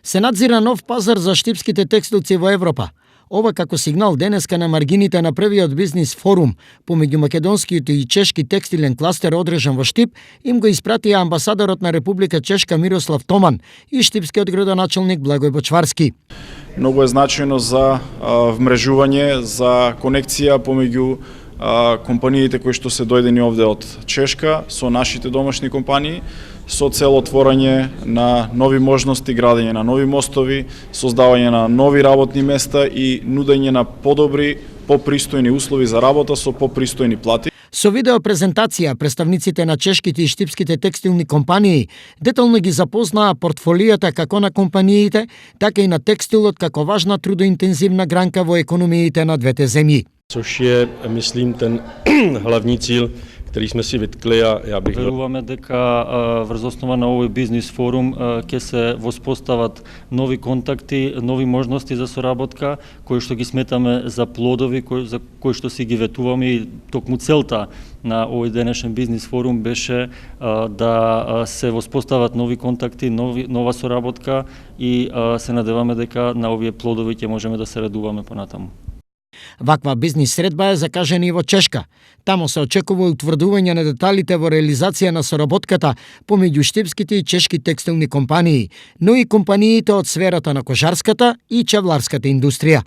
Се надзира нов пазар за штипските текстилци во Европа. Ова како сигнал денеска на маргините на првиот бизнис форум помеѓу македонскиот и чешки текстилен кластер одржан во Штип, им го испратија амбасадорот на Република Чешка Мирослав Томан и штипскиот градоначелник Благој Бочварски. Многу е значајно за вмрежување, за конекција помеѓу компаниите кои што се дојдени овде од Чешка со нашите домашни компании, со цел отворање на нови можности, градење на нови мостови, создавање на нови работни места и нудење на подобри, попристојни услови за работа со попристојни плати. Со видеопрезентација, представниците на чешките и штипските текстилни компании детално ги запознаа портфолијата како на компаниите, така и на текстилот како важна трудоинтензивна гранка во економиите на двете земји. Což je, myslím, ten hlavní cíl, který jsme si vytkli a já bych... Веруваме дека врз основа на овој бизнис форум ќе се воспостават нови контакти, нови можности за соработка, кои што ги сметаме за плодови, за кои што си ги ветуваме и токму целта на овој денешен бизнис форум беше да се воспостават нови контакти, нова соработка и се надеваме дека на овие плодови ќе можеме да се радуваме понатаму. Ваква бизнис средба е закажена и во Чешка. Тамо се очекува утврдување на деталите во реализација на соработката помеѓу штипските и чешки текстилни компании, но и компаниите од сферата на кожарската и чевларската индустрија.